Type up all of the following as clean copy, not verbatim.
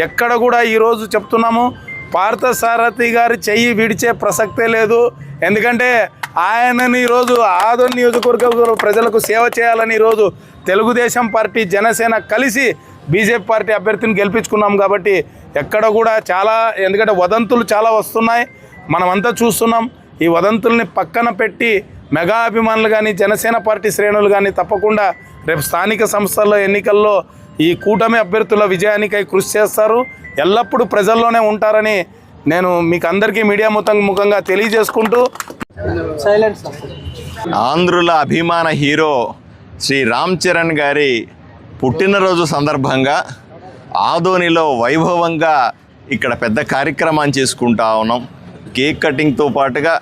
ఎక్కడ కూడా ఈరోజు చెప్తున్నాము, పార్థసారథి గారి చెయ్యి విడిచే ప్రసక్తే లేదు. ఎందుకంటే ఆయనని ఈరోజు ఆదోని నియోజకవర్గ ప్రజలకు సేవ చేయాలని ఈరోజు తెలుగుదేశం పార్టీ, జనసేన కలిసి బీజేపీ పార్టీ అభ్యర్థిని గెలిపించుకున్నాం. కాబట్టి ఎక్కడ కూడా ఎందుకంటే వదంతులు చాలా వస్తున్నాయి, మనమంతా చూస్తున్నాం. ఈ వదంతుల్ని పక్కన పెట్టి మెగా అభిమానులు కానీ, జనసేన పార్టీ శ్రేణులు కానీ తప్పకుండా రేపు స్థానిక సంస్థల్లో ఎన్నికల్లో ఈ కూటమి అభ్యర్థుల విజయానికై కృషి చేస్తారు, ఎల్లప్పుడూ ప్రజల్లోనే ఉంటారని నేను మీకు అందరికీ మీడియా ముఖంగా తెలియజేసుకుంటూ, ఆంధ్రుల అభిమాన హీరో శ్రీ రామ్ చరణ్ గారి పుట్టినరోజు సందర్భంగా ఆదోనిలో వైభవంగా ఇక్కడ పెద్ద కార్యక్రమాన్ని చేసుకుంటా ఉన్నాం. కేక్ కటింగ్తో పాటుగా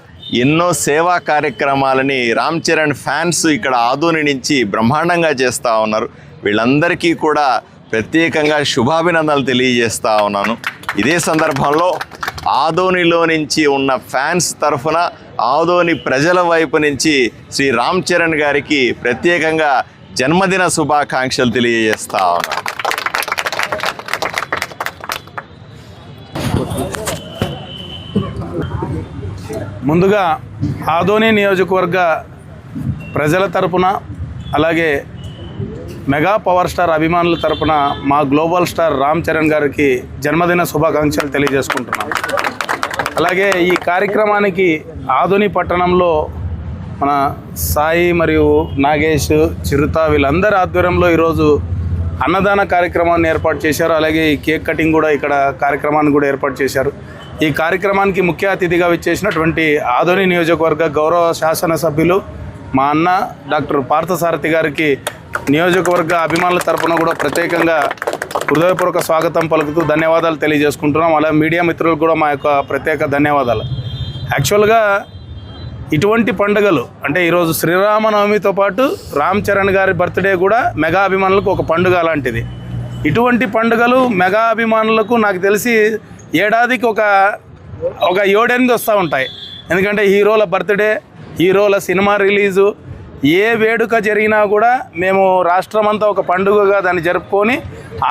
ఎన్నో సేవా కార్యక్రమాలని రామ్ చరణ్ ఫ్యాన్స్ ఇక్కడ ఆదోని నుంచి బ్రహ్మాండంగా చేస్తూ ఉన్నారు. వీళ్ళందరికీ కూడా ప్రత్యేకంగా శుభాభినందనలు తెలియజేస్తూ ఉన్నాను. ఇదే సందర్భంలో ఆదోనిలో నుంచి ఉన్న ఫ్యాన్స్ తరఫున, ఆదోని ప్రజల వైపు నుంచి శ్రీ రామ్ చరణ్ గారికి ప్రత్యేకంగా జన్మదిన శుభాకాంక్షలు తెలియజేస్తా ఉన్నాను. ముందుగా ఆదోని నియోజకవర్గ ప్రజల తరపున, అలాగే మెగా పవర్ స్టార్ అభిమానుల తరపున మా గ్లోబల్ స్టార్ రామ్ చరణ్ గారికి జన్మదిన శుభాకాంక్షలు తెలియజేసుకుంటున్నాం. అలాగే ఈ కార్యక్రమానికి ఆదోని పట్టణంలో మన సాయి మరియు నాగేష్, చిరుత వీళ్ళందరి ఆధ్వర్యంలో ఈరోజు అన్నదాన కార్యక్రమాన్ని ఏర్పాటు చేశారు. అలాగే ఈ కేక్ కటింగ్ కూడా ఇక్కడ కార్యక్రమాన్ని కూడా ఏర్పాటు చేశారు. ఈ కార్యక్రమానికి ముఖ్య అతిథిగా విచ్చేసినటువంటి ఆదోని నియోజకవర్గ గౌరవ శాసనసభ్యులు మా అన్న డాక్టర్ పార్థసారథి గారికి నియోజకవర్గ అభిమానుల తరపున కూడా ప్రత్యేకంగా హృదయపూర్వక స్వాగతం పలుకుతూ ధన్యవాదాలు తెలియజేసుకుంటున్నాం. అలాగే మీడియా మిత్రులకు కూడా మా యొక్క ప్రత్యేక ధన్యవాదాలు. యాక్చువల్గా ఇటువంటి పండుగలు అంటే ఈరోజు శ్రీరామనవమితో పాటు రామ్ చరణ్ గారి బర్త్డే కూడా మెగా అభిమానులకు ఒక పండుగ లాంటిది. ఇటువంటి పండుగలు మెగా అభిమానులకు నాకు తెలిసి ఏడాదికి ఒక 7-8 వస్తూ ఉంటాయి. ఎందుకంటే హీరోల బర్త్డే, హీరోల సినిమా రిలీజు, ఏ వేడుక జరిగినా కూడా మేము రాష్ట్రమంతా ఒక పండుగగా దాన్ని జరుపుకొని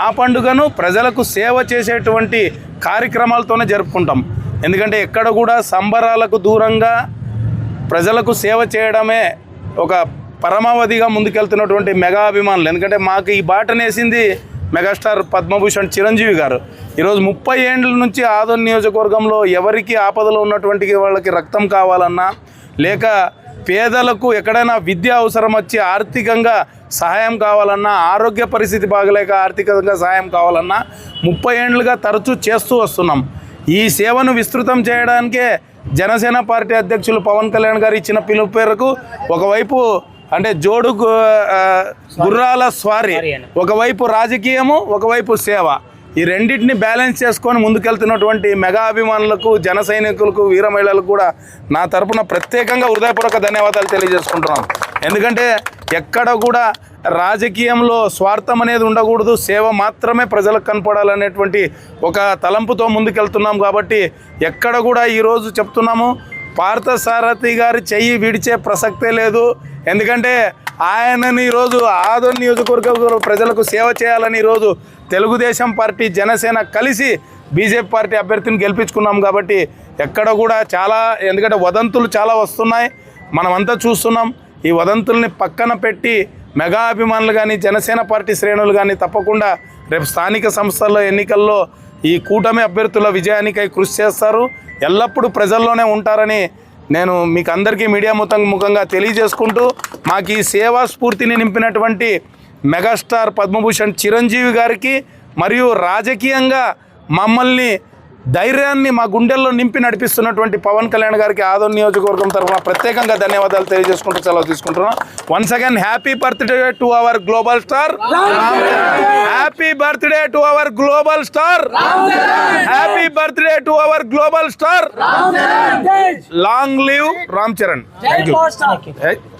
ఆ పండుగను ప్రజలకు సేవ చేసేటువంటి కార్యక్రమాలతోనే జరుపుకుంటాం. ఎందుకంటే ఎక్కడ కూడా సంబరాలకు దూరంగా ప్రజలకు సేవ చేయడమే ఒక పరమావధిగా ముందుకెళ్తున్నటువంటి మెగా అభిమానులు. ఎందుకంటే మాకు ఈ బాటనేసింది మెగాస్టార్ పద్మభూషణ్ చిరంజీవి గారు. ఈరోజు 30 ఏళ్ళ నుంచి ఆదోని నియోజకవర్గంలో ఎవరికి ఆపదలో ఉన్నటువంటి వాళ్ళకి రక్తం కావాలన్నా, లేక పేదలకు ఎక్కడైనా విద్య అవసరం వచ్చి ఆర్థికంగా సహాయం కావాలన్నా, ఆరోగ్య పరిస్థితి బాగలేక ఆర్థికంగా సహాయం కావాలన్నా 30 ఏళ్ళుగా తరచూ చేస్తూ వస్తున్నాం. ఈ సేవను విస్తృతం చేయడానికే జనసేన పార్టీ అధ్యక్షులు పవన్ కళ్యాణ్ గారు ఇచ్చిన పిలుపు మేరకు ఒకవైపు అంటే జోడు గుర్రాల స్వారీ, ఒకవైపు రాజకీయము, ఒకవైపు సేవ, ఈ రెండింటిని బ్యాలెన్స్ చేసుకొని ముందుకెళ్తున్నటువంటి మెగా అభిమానులకు, జన సైనికులకు, వీర మహిళలకు కూడా నా తరపున ప్రత్యేకంగా హృదయపూర్వక ధన్యవాదాలు తెలియజేసుకుంటున్నాం. ఎందుకంటే ఎక్కడ కూడా రాజకీయంలో స్వార్థం అనేది ఉండకూడదు, సేవ మాత్రమే ప్రజలకు కనపడాలనేటువంటి ఒక తలంపుతో ముందుకెళ్తున్నాం. కాబట్టి ఎక్కడ కూడా ఈరోజు చెప్తున్నాము, పార్థసారథి గారి చెయ్యి విడిచే ప్రసక్తే లేదు. ఎందుకంటే ఆయనని ఈరోజు ఆదోని నియోజకవర్గ ప్రజలకు సేవ చేయాలని ఈరోజు తెలుగుదేశం పార్టీ, జనసేన కలిసి బీజేపీ పార్టీ అభ్యర్థిని గెలిపించుకున్నాం. కాబట్టి ఎక్కడ కూడా ఎందుకంటే వదంతులు చాలా వస్తున్నాయి, మనమంతా చూస్తున్నాం. ఈ వదంతుల్ని పక్కన పెట్టి మెగా అభిమానులు కానీ, జనసేన పార్టీ శ్రేణులు కానీ తప్పకుండా రేపు స్థానిక సంస్థల్లో ఎన్నికల్లో ఈ కూటమి అభ్యర్థుల విజయానికై కృషి చేస్తారు, ఎల్లప్పుడూ ప్రజల్లోనే ఉంటారని నేను మీకు అందరికీ మీడియా ముఖంగా తెలియజేసుకుంటూ, మాకు ఈ సేవా స్ఫూర్తిని నింపినటువంటి మెగాస్టార్ పద్మభూషణ్ చిరంజీవి గారికి మరియు రాజకీయంగా మమ్మల్ని ధైర్యాన్ని మా గుండెల్లో నింపి నడిపిస్తున్నటువంటి పవన్ కళ్యాణ్ గారికి ఆదోని నియోజకవర్గం తరఫున ప్రత్యేకంగా ధన్యవాదాలు తెలియజేసుకుంటూ సెలవు తీసుకుంటున్నాం. Once again happy birthday to our global star, happy birthday to our global star, happy birthday to our global star. Long live Ram Charan. Thank you.